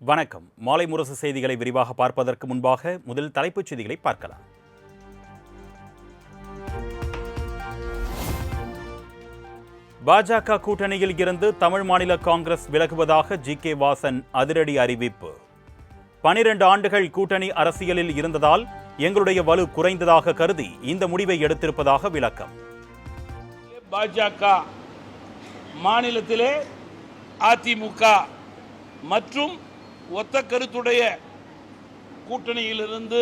வணக்கம். மாலை முரசு செய்திகளை விரிவாக பார்ப்பதற்கு முன்பாக முதல் தலைப்புச் செய்திகளை பார்க்கலாம். பாஜக கூட்டணியில் இருந்து தமிழ் மாநில காங்கிரஸ் விலகுவதாக ஜி.கே. வாசன் அதிரடி அறிவிப்பு. 12 ஆண்டுகள் கூட்டணி அரசியலில் இருந்ததால் எங்களுடைய வலு குறைந்ததாக கருதி இந்த முடிவை எடுத்திருப்பதாக விளக்கம். பாஜக மாநிலத்திலே அதிமுக மற்றும் ஒத்த கருத்துடைய கூட்டணியிலிருந்து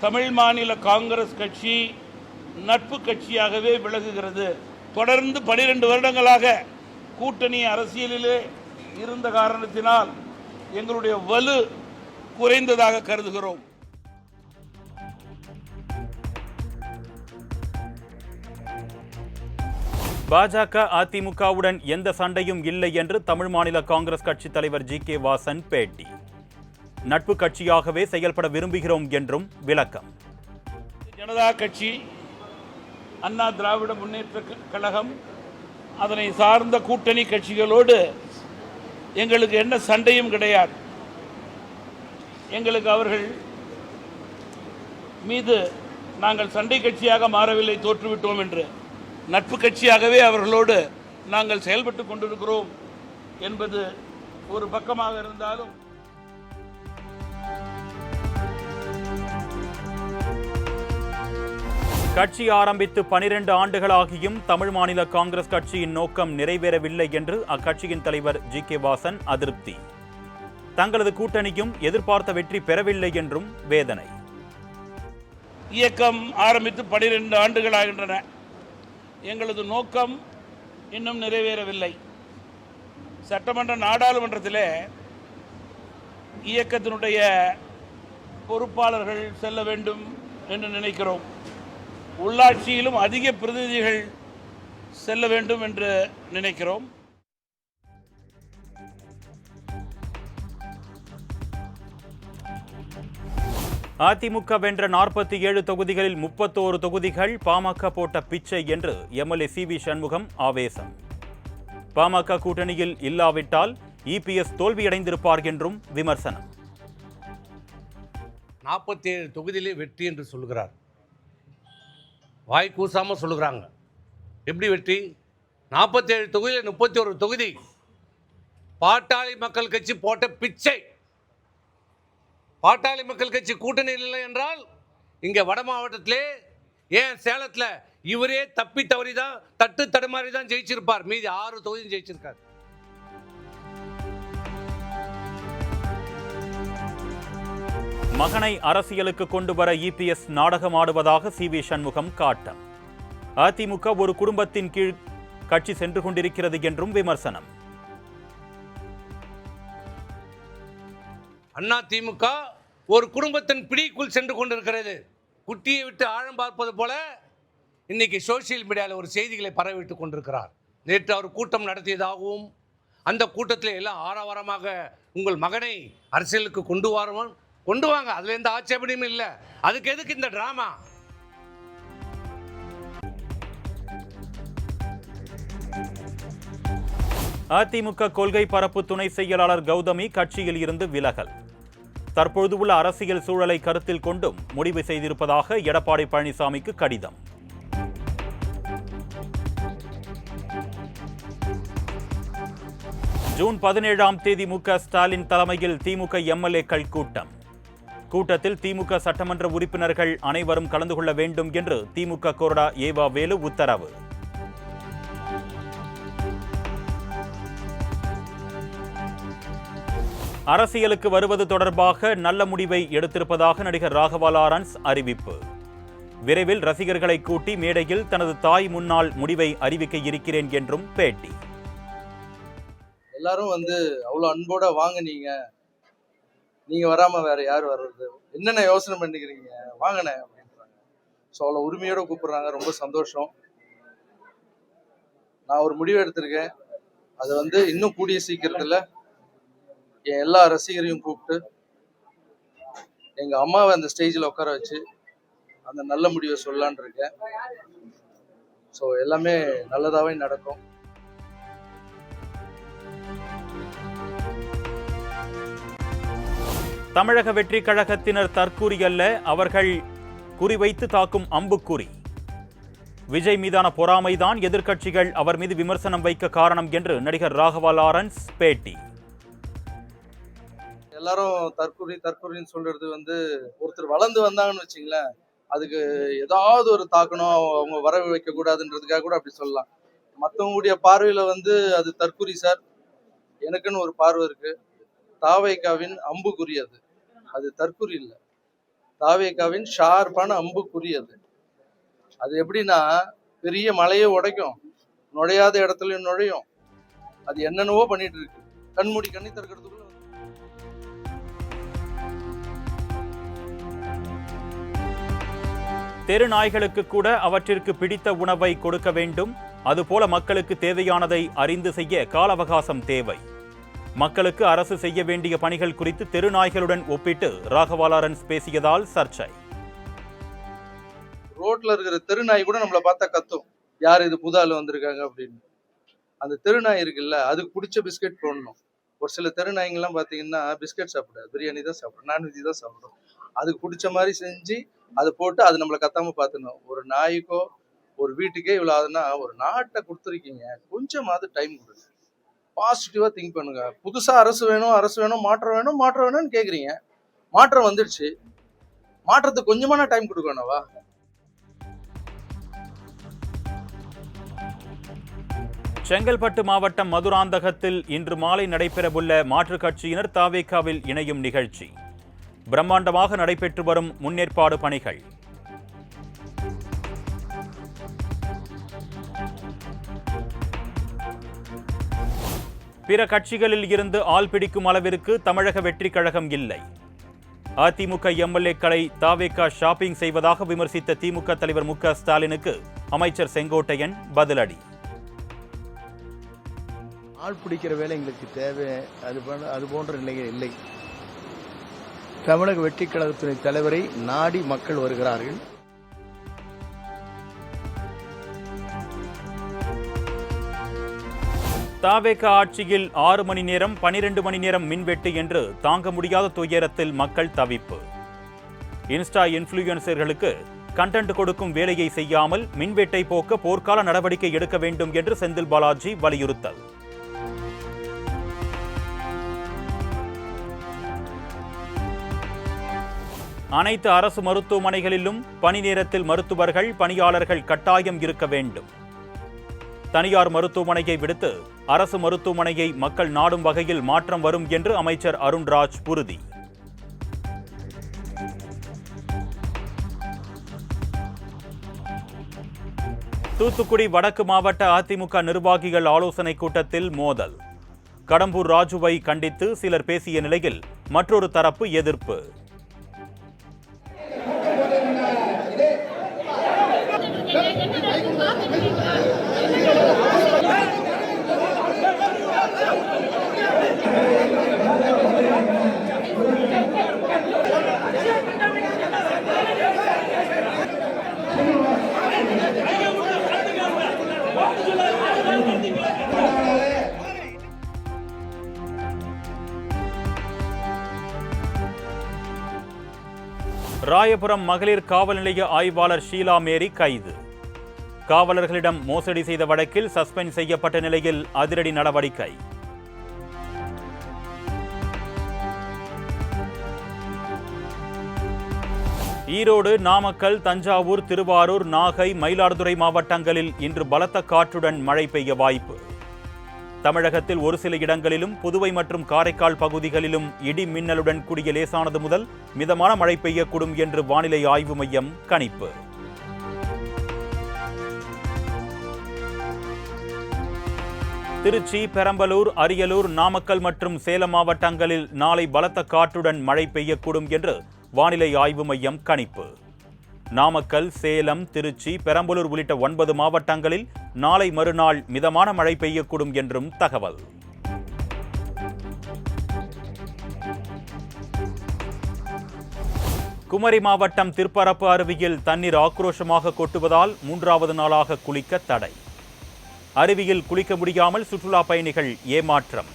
தமிழ் மாநில காங்கிரஸ் கட்சி நட்பு கட்சியாகவே விலகுகிறது. தொடர்ந்து 12 வருடங்களாக கூட்டணி அரசியலிலே இருந்த காரணத்தினால் எங்களுடைய வலு குறைந்ததாக கருதுகிறோம். பாஜக அதிமுகவுடன் எந்த சண்டையும் இல்லை என்று தமிழ் மாநில காங்கிரஸ் கட்சி தலைவர் ஜி.கே. வாசன் பேட்டி. நட்பு கட்சியாகவே செயல்பட விரும்புகிறோம் என்றும் விளக்கம். ஜனதா கட்சி, அண்ணா திராவிட முன்னேற்ற கழகம், அதனை சார்ந்த கூட்டணி கட்சிகளோடு எங்களுக்கு என்ன சண்டையும் கிடையாது. எங்களுக்கு அவர்கள் மீது நாங்கள் சண்டை கட்சியாக மாறவில்லை, தோற்றுவிட்டோம் என்று நட்பு கட்சியாகவே அவர்களோடு நாங்கள் செயல்பட்டு கொண்டிருக்கிறோம் என்பது ஒரு பக்கமாக இருந்தாலும், கட்சி ஆரம்பித்து 12 ஆண்டுகளாகியும் தமிழ் மாநில காங்கிரஸ் கட்சியின் நோக்கம் நிறைவேறவில்லை என்று அக்கட்சியின் தலைவர் ஜி.கே. வாசன் அதிருப்தி. தங்களது கூட்டணியும் எதிர்பார்த்த வெற்றி பெறவில்லை என்றும் வேதனை. இயக்கம் ஆரம்பித்து 12 ஆண்டுகள் ஆகின்றன. எங்களது நோக்கம் இன்னும் நிறைவேறவில்லை. சட்டமன்ற நாடாளுமன்றத்திலே இயக்கத்தினுடைய பொறுப்பாளர்கள் செல்ல வேண்டும் என்று நினைக்கிறோம். உள்ளாட்சியிலும் அதிக பிரதிநிதிகள் செல்ல வேண்டும் என்று நினைக்கிறோம். அதிமுக வென்ற 47 தொகுதிகளில் 31 தொகுதிகள் பாமக போட்ட பிச்சை என்று எம்எல்ஏ சி.வி. சண்முகம் ஆவேசம். பாமக கூட்டணியில் இல்லாவிட்டால் இபிஎஸ் தோல்வியடைந்திருப்பார் என்றும் விமர்சனம். 47 தொகுதியிலே வெற்றி என்று சொல்லுகிறார். வாய் கூசாமல் சொல்லுகிறாங்க. எப்படி வெற்றி? 47 தொகுதியில் 31 தொகுதி பாட்டாளி மக்கள் கட்சி போட்ட பிச்சை. பாட்டாளி மக்கள் கட்சி கூட்டணியில் இல்லை என்றால் இங்கே வட மாவட்டத்திலே, ஏன் சேலத்தில் இவரே தப்பி தவறி தான் தட்டு தடுமாறி தான் ஜெயிச்சிருப்பார். மீதி 6 தொகுதியும் ஜெயிச்சிருக்கார். மகனை அரசியலுக்கு கொண்டு வர இபிஎஸ் நாடகம் ஆடுவதாக சி.வி. சண்முகம் காட்டம். அதிமுக ஒரு குடும்பத்தின் கீழ் கட்சி சென்று கொண்டிருக்கிறது என்றும் விமர்சனம். அதிமுக ஒரு குடும்பத்தின் பிடிக்குள் சென்று கொண்டிருக்கிறது. குட்டியை விட்டு ஆழம் பார்ப்பது போல இன்னைக்கு சோசியல் மீடியாவில் ஒரு செய்திகளை பரவிட்டுக் கொண்டிருக்கிறார். நேற்று அவர் கூட்டம் நடத்தியதாகவும் அந்த கூட்டத்தில் எல்லாம் ஆரவாரமாக உங்கள் மகனை அரசியலுக்கு கொண்டு வாங்க, அதுல எந்த ஆட்சேபனையும் இல்லை. அதுக்கு எதுக்கு இந்த டிராமா? அதிமுக கொள்கை பரப்பு துணை செயலாளர் கௌதமி கட்சியில் இருந்து விலகல். தற்பொழுது உள்ள அரசியல் சூழலை கருத்தில் கொண்டும் முடிவு செய்திருப்பதாக எடப்பாடி பழனிசாமிக்கு கடிதம். ஜூன் 17ஆம் தேதி மு.க. ஸ்டாலின் தலைமையில் திமுக எம்எல்ஏக்கள் கூட்டம். கூட்டத்தில் திமுக சட்டமன்ற உறுப்பினர்கள் அனைவரும் கலந்து கொள்ள வேண்டும் என்று திமுக கொறடா ஏவா வேலு உத்தரவு. அரசியலுக்கு வருவது தொடர்பாக நல்ல முடிவை எடுத்திருப்பதாக நடிகர் ராகவா லாரன்ஸ் அறிவிப்பு. விரைவில் ரசிகர்களை கூட்டி மேடையில் தனது தாய் முன்னாள் முடிவை அறிவிக்க இருக்கிறேன் என்றும் பேட்டி. எல்லாரும் அவ்வளோ அன்போட வாங்க, நீங்க வராம வேற யார் வர்றது, என்னென்ன யோசனை பண்ணிக்கிறீங்க, வாங்கண்ணே அப்படின்றாங்க. ஸோ அவ்வளோ உரிமையோட கூப்பிடுறாங்க. ரொம்ப சந்தோஷம். நான் ஒரு முடிவு எடுத்திருக்கேன். அது இன்னும் கூடிய சீக்கிரத்துல என் எல்லா ரசிகரையும் கூப்பிட்டு எங்க அம்மாவை அந்த ஸ்டேஜில் உட்கார வச்சு அந்த நல்ல முடிவை சொல்லலான் இருக்கேன். ஸோ எல்லாமே நல்லதாகவே நடக்கும். தமிழக வெற்றி கழகத்தினர் தற்கூரி அல்ல, அவர்கள் குறிவைத்து தாக்கும் அம்புக்குறி. விஜய் மீதான பொறாமைதான் எதிர்க்கட்சிகள் அவர் மீது விமர்சனம் வைக்க காரணம் என்று நடிகர் ராகவா லாரன்ஸ் பேட்டி. எல்லாரும் தற்கூரின்னு சொல்றது ஒருத்தர் வளர்ந்து வந்தாங்கன்னு வச்சுங்களேன், அதுக்கு ஏதாவது ஒரு தாக்கணும், அவங்க வர வைக்க கூடாதுன்றதுக்காக கூட அப்படி சொல்லலாம். மற்றவங்களுடைய பார்வையில அது தற்கூரி சார். எனக்குன்னு ஒரு பார்வை இருக்கு. தாவேகாவின் அம்புக்குறி அது தற்கூரி இல்லை. தாவேகாவின் ஷார்ப்பான அம்புக்குறி அது எப்படின்னா, பெரிய மலையை உடைக்கும், நுழையாத இடத்துலயும் நுழையும். அது என்னென்னவோ பண்ணிட்டு இருக்கு. கண்மூடி கண்ணி திறக்கிறதுக்குள்ள தெரு நாய்களுக்கு கூட அவற்றிற்கு பிடித்த உணவை கொடுக்க வேண்டும். அதுபோல மக்களுக்கு தேவையானதை அறிந்து செய்ய கால அவகாசம் தேவை. மக்களுக்கு அரசு செய்ய வேண்டிய பணிகள் குறித்து தெரு நாய்களுடன் ஒப்பிட்டு ராகவா லாரன்ஸ் பேசியதால் சர்ச்சை. ரோட்ல இருக்கிற தெருநாய் கூட நம்மளை பார்த்தா கத்தும், யார் இது புதால வந்திருக்காங்க அப்படின்னு. அந்த தெருநாய் இருக்குல்ல, அதுக்கு பிடிச்ச பிஸ்கெட் போடணும். ஒரு சில தெருநாய்ங்கெல்லாம் பார்த்தீங்கன்னா பிஸ்கெட் சாப்பிடாது, பிரியாணி தான் சாப்பிடும், நான்வெஜ் தான் சாப்பிடும். அதுக்கு பிடிச்ச மாதிரி செஞ்சு அதை போட்டு அது நம்மளை கத்தாம பார்த்துக்கணும். ஒரு நாய்க்கோ ஒரு வீட்டுக்கே இவ்வளோ ஆகுதுன்னா, ஒரு நாட்டை கொடுத்துருக்கீங்க, கொஞ்சமாவது டைம் கொடுங்க, பாசிட்டிவா திங்க் பண்ணுங்க. புதுசா அரசு வேணும், மாற்றம் வேணும்னு கேக்குறீங்க. மாற்றம் வந்துடுச்சு, மாற்றத்துக்கு கொஞ்சமான டைம் கொடுக்கணும்வா? செங்கல்பட்டு மாவட்டம் மதுராந்தகத்தில் இன்று மாலை நடைபெறவுள்ள மாற்றுக் கட்சியினர் தாவேகாவில் இணையும் நிகழ்ச்சி. பிரம்மாண்டமாக நடைபெற்று வரும் முன்னேற்பாடு பணிகள். பிற கட்சிகளில் இருந்து ஆள் பிடிக்கும் அளவிற்கு தமிழக வெற்றி கழகம் இல்லை. அதிமுக எம்எல்ஏக்களை தாவேகா ஷாப்பிங் செய்வதாக விமர்சித்த திமுக தலைவர் மு.க. ஸ்டாலினுக்கு அமைச்சர் செங்கோட்டையன் பதிலடி. ஆள் பிடிக்கிற வேலை எங்களுக்கு தேவை, அது போன்ற நிலைகள் இல்லை. தமிழக வெற்றி கழகத்தின் தலைவரை நாடி மக்கள் வருகிறார்கள். தாவேகா ஆட்சியில் 6 மணி நேரம் 12 மணி நேரம் மின்வெட்டு என்று தாங்க முடியாத துயரத்தில் மக்கள் தவிப்பு. இன்ஸ்டா இன்ஃப்ளூயன்சர்களுக்கு கண்டென்ட் கொடுக்கும் வேலையை செய்யாமல் மின்வெட்டை போக்க போர்க்கால நடவடிக்கை எடுக்க வேண்டும் என்று செந்தில் பாலாஜி வலியுறுத்தல். அனைத்து அரசு மருத்துவமனைகளிலும் பணி நேரத்தில் மருத்துவர்கள் பணியாளர்கள் கட்டாயம் இருக்க வேண்டும். தனியார் மருத்துவமனையை விடுத்து அரசு மருத்துவமனையை மக்கள் நாடும் வகையில் மாற்றம் வரும் என்று அமைச்சர் அருண்ராஜ் உறுதி. தூத்துக்குடி வடக்கு மாவட்ட அதிமுக நிர்வாகிகள் ஆலோசனை கூட்டத்தில் மோதல். கடம்பூர் ராஜுவை கண்டித்து சிலர் பேசிய நிலையில் மற்றொரு தரப்பு எதிர்ப்பு. ராயபுரம் மகளிர் காவல் நிலைய ஆய்வாளர் ஷீலா மேரி கைது. காவலர்களிடம் மோசடி செய்த வழக்கில் சஸ்பெண்ட் செய்யப்பட்ட நிலையில் அதிரடி நடவடிக்கை. ஈரோடு, நாமக்கல், தஞ்சாவூர், திருவாரூர், நாகை, மயிலாடுதுறை மாவட்டங்களில் இன்று பலத்த காற்றுடன் மழை பெய்ய வாய்ப்பு. தமிழகத்தில் ஒரு சில இடங்களிலும் புதுவை மற்றும் காரைக்கால் பகுதிகளிலும் இடி மின்னலுடன் கூடிய லேசானது முதல் மிதமான மழை பெய்யக்கூடும் என்று வானிலை ஆய்வு மையம் கணிப்பு. திருச்சி, பெரம்பலூர், அரியலூர், நாமக்கல் மற்றும் சேலம் மாவட்டங்களில் நாளை பலத்த காற்றுடன் மழை பெய்யக்கூடும் என்று வானிலை ஆய்வு மையம் கணிப்பு. நாமக்கல், சேலம், திருச்சி, பெரம்பலூர் உள்ளிட்ட 9 மாவட்டங்களில் நாளை மறுநாள் மிதமான மழை பெய்யக்கூடும் என்றும் தகவல். குமரி மாவட்டம் திருப்பரப்பு அருவியில் தண்ணீர் ஆக்ரோஷமாக கொட்டுவதால் 3வது நாளாக குளிக்க தடை. அருவியில் குளிக்க முடியாமல் சுற்றுலா பயணிகள் ஏமாற்றம்.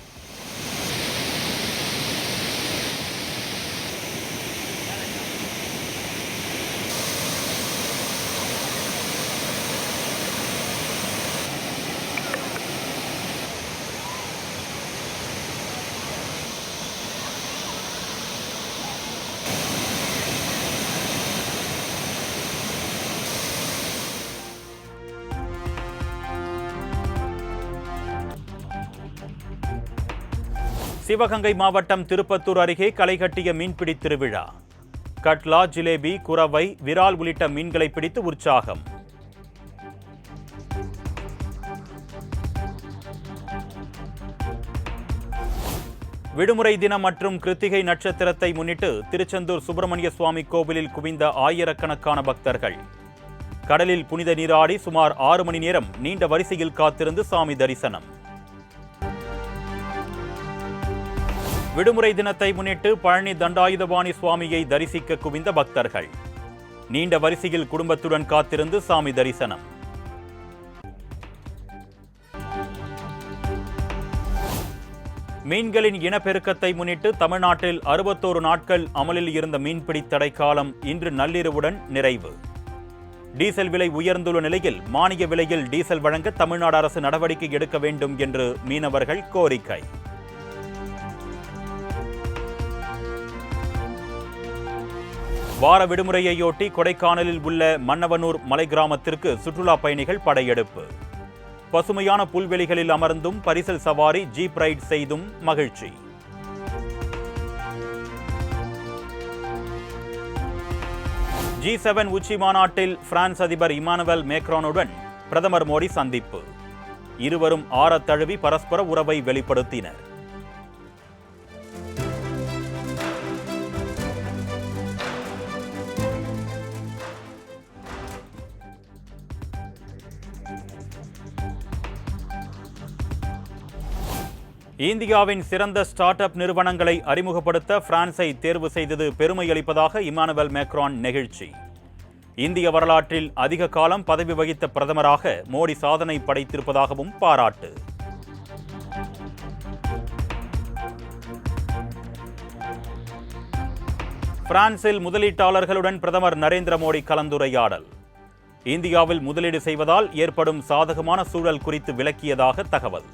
சிவகங்கை மாவட்டம் திருப்பத்தூர் அருகே களைகட்டிய மீன்பிடி திருவிழா. கட்லா, ஜிலேபி, குரவை, விரால் உள்ளிட்ட மீன்களை பிடித்து உற்சாகம். விடுமுறை தினம் மற்றும் கிருத்திகை நட்சத்திரத்தை முன்னிட்டு திருச்செந்தூர் சுப்பிரமணிய சுவாமி கோவிலில் குவிந்த ஆயிரக்கணக்கான பக்தர்கள். கடலில் புனித நீராடி சுமார் 6 மணி நேரம் நீண்ட வரிசையில் காத்திருந்து சாமி தரிசனம். விடுமுறை தினத்தை முன்னிட்டு பழனி தண்டாயுதபாணி சுவாமியை தரிசிக்க குவிந்த பக்தர்கள். நீண்ட வரிசையில் குடும்பத்துடன் காத்திருந்து சாமி தரிசனம். மீன்களின் இனப்பெருக்கத்தை முன்னிட்டு தமிழ்நாட்டில் 61 நாட்கள் அமலில் இருந்த மீன்பிடி தடைக்காலம் இன்று நள்ளிரவுடன் நிறைவு. டீசல் விலை உயர்ந்துள்ள நிலையில் மானிய விலையில் டீசல் வழங்க தமிழ்நாடு அரசு நடவடிக்கை எடுக்க வேண்டும் என்று மீனவர்கள் கோரிக்கை. வார விடுமுறையையொட்டி கொடைக்கானலில் உள்ள மன்னவனூர் மலை கிராமத்திற்கு சுற்றுலா பயணிகள் படையெடுப்பு. பசுமையான புல்வெளிகளில் அமர்ந்தும் பரிசல் சவாரி, ஜீப் ரைட் செய்தும் மகிழ்ச்சி. G7 உச்சி மாநாட்டில் பிரான்ஸ் அதிபர் இமானுவேல் மேக்ரானுடன் பிரதமர் மோடி சந்திப்பு. இருவரும் ஆறத் தழுவி பரஸ்பர உறவை வெளிப்படுத்தினர். இந்தியாவின் சிறந்த ஸ்டார்ட் அப் நிறுவனங்களை அறிமுகப்படுத்த பிரான்ஸை தேர்வு செய்தது பெருமை அளிப்பதாக இமானுவேல் மேக்ரான் நெகிழ்ச்சி. இந்திய வரலாற்றில் அதிக காலம் பதவி வகித்த பிரதமராக மோடி சாதனை படைத்திருப்பதாகவும் பாராட்டு. பிரான்சில் முதலீட்டாளர்களுடன் பிரதமர் நரேந்திர மோடி கலந்துரையாடல். இந்தியாவில் முதலீடு செய்வதால் ஏற்படும் சாதகமான சூழல் குறித்து விளக்கியதாக தகவல்.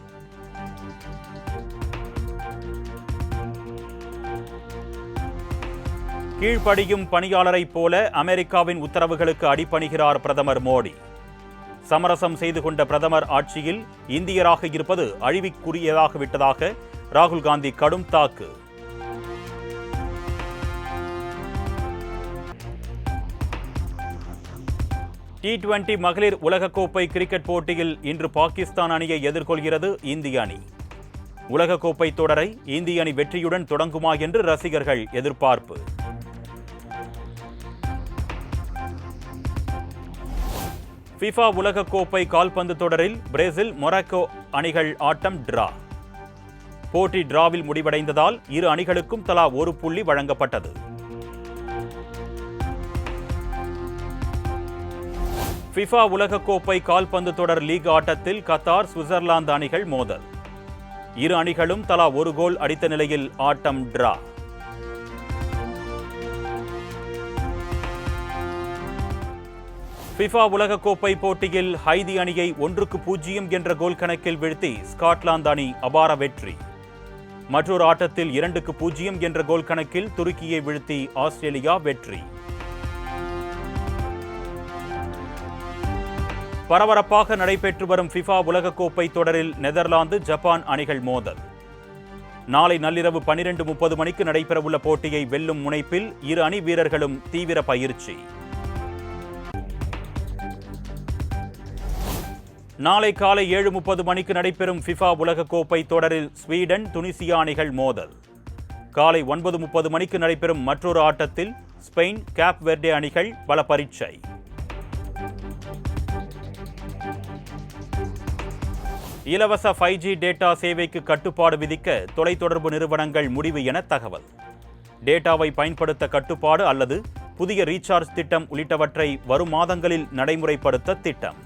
கீழ்ப்படியும் பணியாளரைப் போல அமெரிக்காவின் உத்தரவுகளுக்கு அடிபணிகிறார் பிரதமர் மோடி. சமரசம் செய்து கொண்ட பிரதமர் ஆட்சியில் இந்தியராக இருப்பது அழிவுக்குரியதாகிவிட்டதாக ராகுல் காந்தி கடும் தாக்கு. T20 மகளிர் உலகக்கோப்பை கிரிக்கெட் போட்டியில் இன்று பாகிஸ்தான் அணியை எதிர்கொள்கிறது இந்திய அணி. உலகக்கோப்பை தொடரை இந்திய அணி வெற்றியுடன் தொடங்குமா என்று ரசிகர்கள் எதிர்பார்ப்பு. FIFA உலகக்கோப்பை கால்பந்து தொடரில் பிரேசில், மொராக்கோ அணிகள் ஆட்டம் டிரா. போட்டி டிராவில் முடிவடைந்ததால் இரு அணிகளுக்கும் தலா 1 புள்ளி வழங்கப்பட்டது. FIFA உலகக்கோப்பை கால்பந்து தொடர் லீக் ஆட்டத்தில் கத்தார், சுவிட்சர்லாந்து அணிகள் மோதல். இரு அணிகளும் தலா 1 கோல் அடித்த நிலையில் ஆட்டம் டிரா. FIFA உலகக்கோப்பை போட்டியில் ஹைதி அணியை 1-0 என்ற கோல் கணக்கில் வீழ்த்தி ஸ்காட்லாந்து அணி அபார வெற்றி. மற்றொரு ஆட்டத்தில் 2-0 என்ற கோல் கணக்கில் துருக்கியை வீழ்த்தி ஆஸ்திரேலியா வெற்றி. பரபரப்பாக நடைபெற்று வரும் FIFA உலகக்கோப்பை தொடரில் நெதர்லாந்து, ஜப்பான் அணிகள் மோதல். நாளை நள்ளிரவு 12:30 மணிக்கு நடைபெறவுள்ள போட்டியை வெல்லும் முனைப்பில் இரு அணி வீரர்களும் தீவிர பயிற்சி. நாளை காலை 7:30 மணிக்கு நடைபெறும் FIFA உலகக்கோப்பை தொடரில் ஸ்வீடன், துனிசியா அணிகள் மோதல். காலை 9:30 மணிக்கு நடைபெறும் மற்றொரு ஆட்டத்தில் ஸ்பெயின், கேப் வெர்டே அணிகள் பல பரீட்சை. இலவச 5G டேட்டா சேவைக்கு கட்டுப்பாடு விதிக்க தொலைத்தொடர்பு நிறுவனங்கள் முடிவு என தகவல். டேட்டாவை பயன்படுத்த கட்டுப்பாடு அல்லது புதிய ரீசார்ஜ் திட்டம் உள்ளிட்டவற்றை வரும் மாதங்களில் நடைமுறைப்படுத்த திட்டம்.